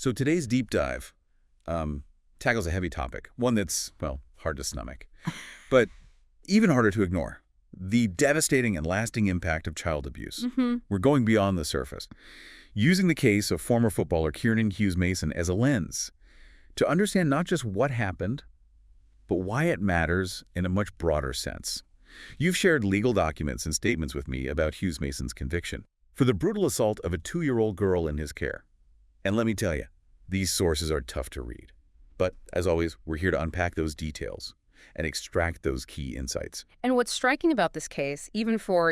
So today's deep dive tackles a heavy topic, one that's, well, hard to stomach, but even harder to ignore. The devastating and lasting impact of child abuse. We're going beyond the surface, using the case of former footballer Kiernan Hughes-Mason as a lens to understand not just what happened, but why it matters in a much broader sense. You've shared legal documents and statements with me about Hughes-Mason's conviction for the brutal assault of a 2-year-old girl in his care. And let me tell you, these sources are tough to read. But as always, we're here to unpack those details and extract those key insights. And what's striking about this case, even for,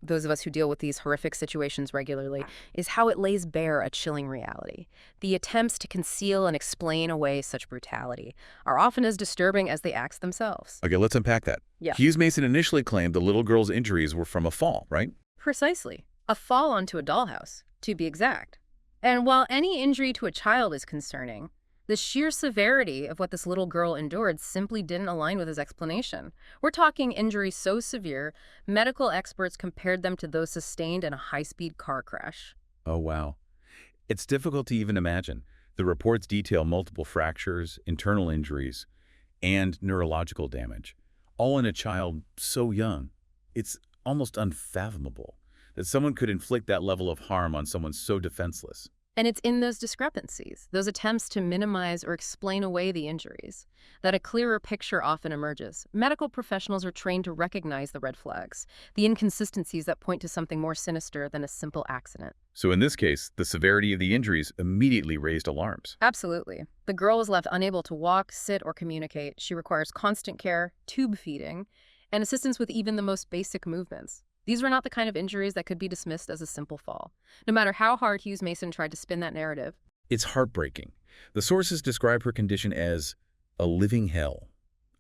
those of us who deal with these horrific situations regularly, is how it lays bare a chilling reality. The attempts to conceal and explain away such brutality are often as disturbing as the acts themselves. Okay, let's unpack that. Yeah. Hughes-Mason initially claimed the little girl's injuries were from a fall, right? Precisely. A fall onto a dollhouse, to be exact. And while any injury to a child is concerning, the sheer severity of what this little girl endured simply didn't align with his explanation. We're talking injuries so severe, medical experts compared them to those sustained in a high-speed car crash. Oh, wow. It's difficult to even imagine. The reports detail multiple fractures, internal injuries, and neurological damage, all in a child so young. It's almost unfathomable that someone could inflict that level of harm on someone so defenseless. And it's in those discrepancies, those attempts to minimize or explain away the injuries, that a clearer picture often emerges. Medical professionals are trained to recognize the red flags, the inconsistencies that point to something more sinister than a simple accident. So in this case, the severity of the injuries immediately raised alarms. Absolutely. The girl was left unable to walk, sit, or communicate. She requires constant care, tube feeding, and assistance with even the most basic movements. These were not the kind of injuries that could be dismissed as a simple fall, no matter how hard Hughes-Mason tried to spin that narrative. It's heartbreaking. The sources describe her condition as a living hell,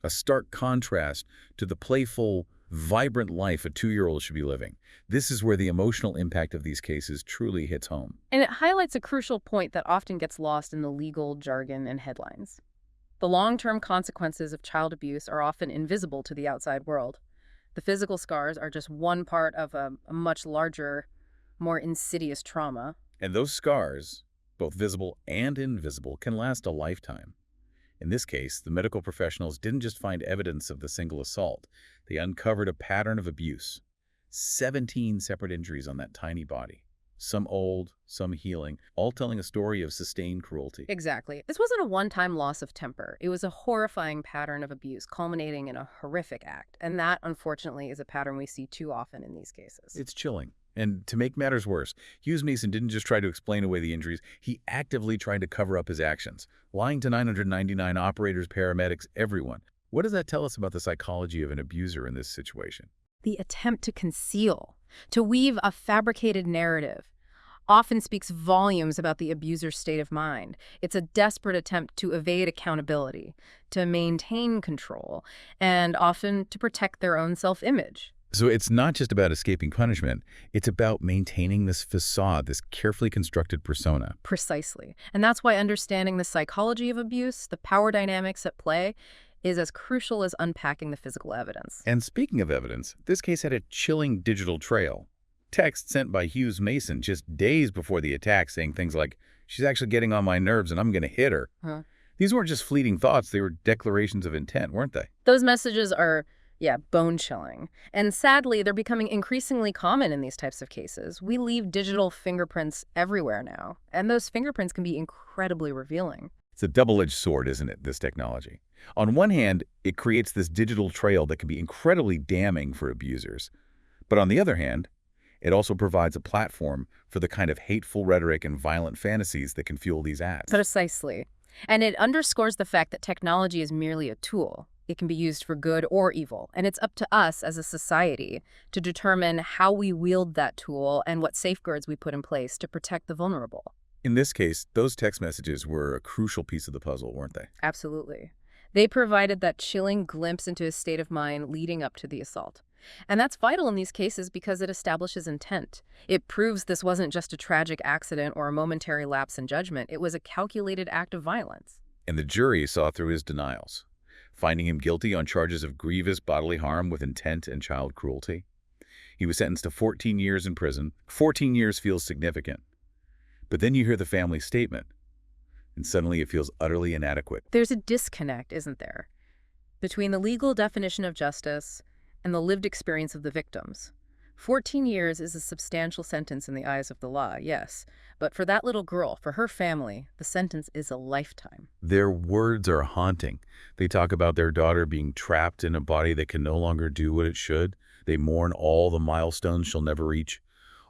a stark contrast to the playful, vibrant life a 2-year-old should be living. This is where the emotional impact of these cases truly hits home. And it highlights a crucial point that often gets lost in the legal jargon and headlines. The long-term consequences of child abuse are often invisible to the outside world. The physical scars are just one part of a much larger, more insidious trauma. And those scars, both visible and invisible, can last a lifetime. In this case, the medical professionals didn't just find evidence of the single assault. They uncovered a pattern of abuse. 17 separate injuries on that tiny body. Some old, some healing, all telling a story of sustained cruelty. Exactly. This wasn't a one-time loss of temper. It was a horrifying pattern of abuse culminating in a horrific act. And that, unfortunately, is a pattern we see too often in these cases. It's chilling. And to make matters worse, Hughes-Mason didn't just try to explain away the injuries, he actively tried to cover up his actions, lying to 999 operators, paramedics, everyone. What does that tell us about the psychology of an abuser in this situation? The attempt to conceal, to weave a fabricated narrative, often speaks volumes about the abuser's state of mind. It's a desperate attempt to evade accountability, to maintain control, and often to protect their own self-image. So it's not just about escaping punishment, it's about maintaining this facade, this carefully constructed persona. Precisely. And that's why understanding the psychology of abuse, the power dynamics at play, is as crucial as unpacking the physical evidence. And speaking of evidence, this case had a chilling digital trail. Text sent by Hughes-Mason just days before the attack saying things like, "She's actually getting on my nerves and I'm going to hit her." These weren't just fleeting thoughts, they were declarations of intent, weren't they? Those messages are, bone-chilling. And sadly, they're becoming increasingly common in these types of cases. We leave digital fingerprints everywhere now, and those fingerprints can be incredibly revealing. It's a double-edged sword, isn't it, this technology? On one hand, it creates this digital trail that can be incredibly damning for abusers. But on the other hand, it also provides a platform for the kind of hateful rhetoric and violent fantasies that can fuel these ads. Precisely. And it underscores the fact that technology is merely a tool. It can be used for good or evil, and it's up to us as a society to determine how we wield that tool and what safeguards we put in place to protect the vulnerable. In this case, those text messages were a crucial piece of the puzzle, weren't they? Absolutely. They provided that chilling glimpse into his state of mind leading up to the assault. And that's vital in these cases because it establishes intent. It proves this wasn't just a tragic accident or a momentary lapse in judgment. It was a calculated act of violence. And the jury saw through his denials, finding him guilty on charges of grievous bodily harm with intent and child cruelty. He was sentenced to 14 years in prison. 14 years feels significant. But then you hear the family's statement. and suddenly it feels utterly inadequate. There's a disconnect, isn't there, between the legal definition of justice and the lived experience of the victims. 14 years is a substantial sentence in the eyes of the law, yes, but for that little girl, for her family, the sentence is a lifetime. Their words are haunting. They talk about their daughter being trapped in a body that can no longer do what it should. They mourn all the milestones she'll never reach,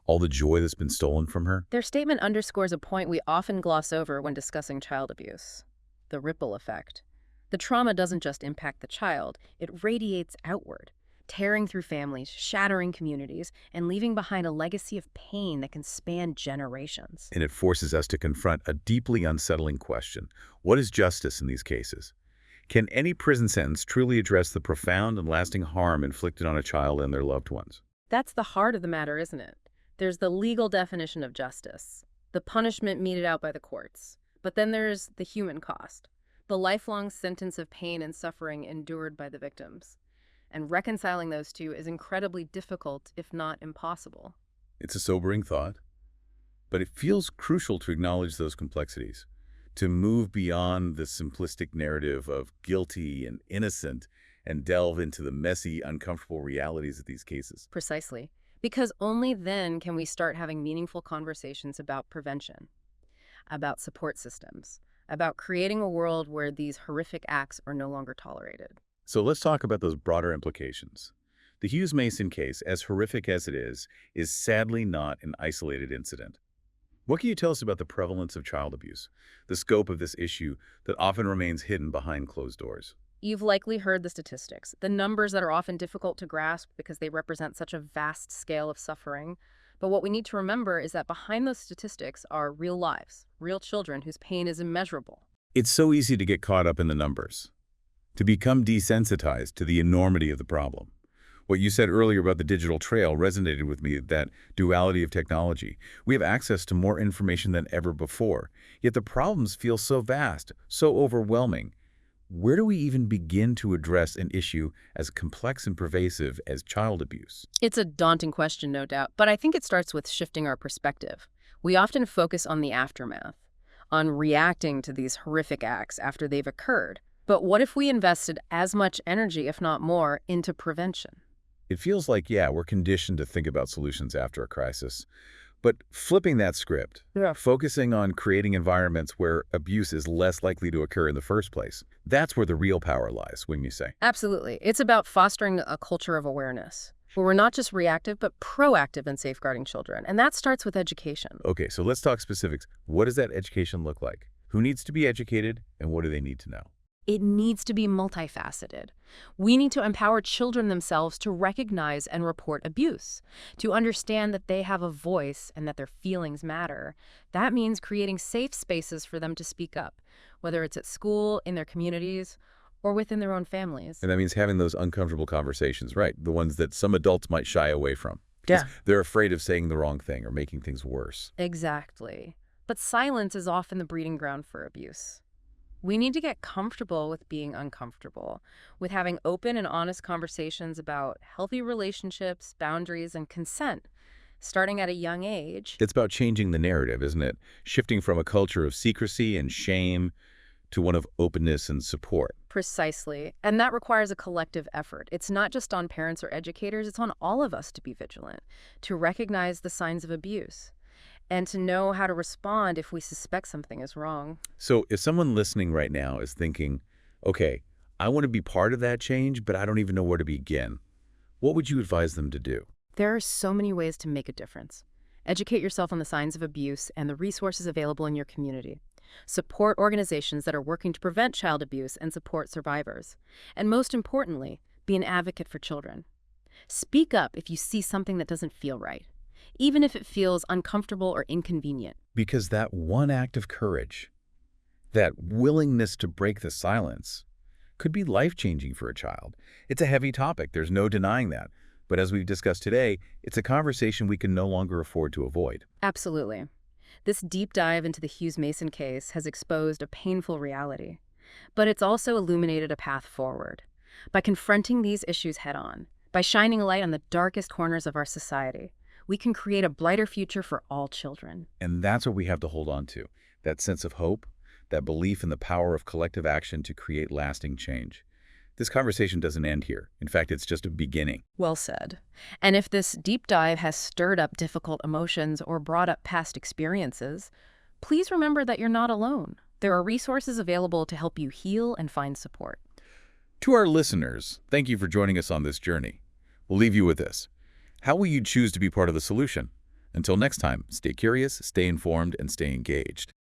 all the joy that's been stolen from her. Their statement underscores a point we often gloss over when discussing child abuse: the ripple effect. The trauma doesn't just impact the child, it radiates outward, tearing through families, shattering communities, and leaving behind a legacy of pain that can span generations. And it forces us to confront a deeply unsettling question. What is justice in these cases? Can any prison sentence truly address the profound and lasting harm inflicted on a child and their loved ones? That's the heart of the matter, isn't it? There's the legal definition of justice, the punishment meted out by the courts. But then there's the human cost, the lifelong sentence of pain and suffering endured by the victims. And reconciling those two is incredibly difficult, if not impossible. It's a sobering thought, but it feels crucial to acknowledge those complexities, to move beyond the simplistic narrative of guilty and innocent and delve into the messy, uncomfortable realities of these cases. Precisely. Because only then can we start having meaningful conversations about prevention, about support systems, about creating a world where these horrific acts are no longer tolerated. So let's talk about those broader implications. The Hughes-Mason case, as horrific as it is sadly not an isolated incident. What can you tell us about the prevalence of child abuse, the scope of this issue that often remains hidden behind closed doors? You've likely heard the statistics, the numbers that are often difficult to grasp because they represent such a vast scale of suffering. But what we need to remember is that behind those statistics are real lives, real children whose pain is immeasurable. It's so easy to get caught up in the numbers, to become desensitized to the enormity of the problem. What you said earlier about the digital trail resonated with me, that duality of technology. We have access to more information than ever before, yet the problems feel so vast, so overwhelming. Where do we even begin to address an issue as complex and pervasive as child abuse? It's a daunting question, no doubt, but I think it starts with shifting our perspective. We often focus on the aftermath, on reacting to these horrific acts after they've occurred. But what if we invested as much energy, if not more, into prevention? It feels like, yeah, we're conditioned to think about solutions after a crisis. But flipping that script, focusing on creating environments where abuse is less likely to occur in the first place, that's where the real power lies, wouldn't you say? Absolutely. It's about fostering a culture of awareness, where we're not just reactive, but proactive in safeguarding children. And that starts with education. Okay, so let's talk specifics. What does that education look like? Who needs to be educated, and what do they need to know? It needs to be multifaceted. We need to empower children themselves to recognize and report abuse, to understand that they have a voice and that their feelings matter. That means creating safe spaces for them to speak up, whether it's at school, in their communities, or within their own families. And that means having those uncomfortable conversations, right? The ones that some adults might shy away from. Yeah. They're afraid of saying the wrong thing or making things worse. Exactly. But silence is often the breeding ground for abuse. We need to get comfortable with being uncomfortable, with having open and honest conversations about healthy relationships, boundaries, and consent, starting at a young age. It's about changing the narrative, isn't it? Shifting from a culture of secrecy and shame to one of openness and support. Precisely. And that requires a collective effort. It's not just on parents or educators, it's on all of us to be vigilant, to recognize the signs of abuse, and to know how to respond if we suspect something is wrong. So if someone listening right now is thinking, okay, I want to be part of that change, but I don't even know where to begin, what would you advise them to do? There are so many ways to make a difference. Educate yourself on the signs of abuse and the resources available in your community. Support organizations that are working to prevent child abuse and support survivors. And most importantly, be an advocate for children. Speak up if you see something that doesn't feel right, even if it feels uncomfortable or inconvenient. Because that one act of courage, that willingness to break the silence, could be life-changing for a child. It's a heavy topic, there's no denying that. But as we've discussed today, it's a conversation we can no longer afford to avoid. Absolutely. This deep dive into the Hughes-Mason case has exposed a painful reality, but it's also illuminated a path forward. By confronting these issues head-on, by shining a light on the darkest corners of our society, we can create a brighter future for all children. And that's what we have to hold on to, that sense of hope, that belief in the power of collective action to create lasting change. This conversation doesn't end here. In fact, it's just a beginning. Well said. And if this deep dive has stirred up difficult emotions or brought up past experiences, please remember that you're not alone. There are resources available to help you heal and find support. To our listeners, thank you for joining us on this journey. We'll leave you with this. How will you choose to be part of the solution? Until next time, stay curious, stay informed, and stay engaged.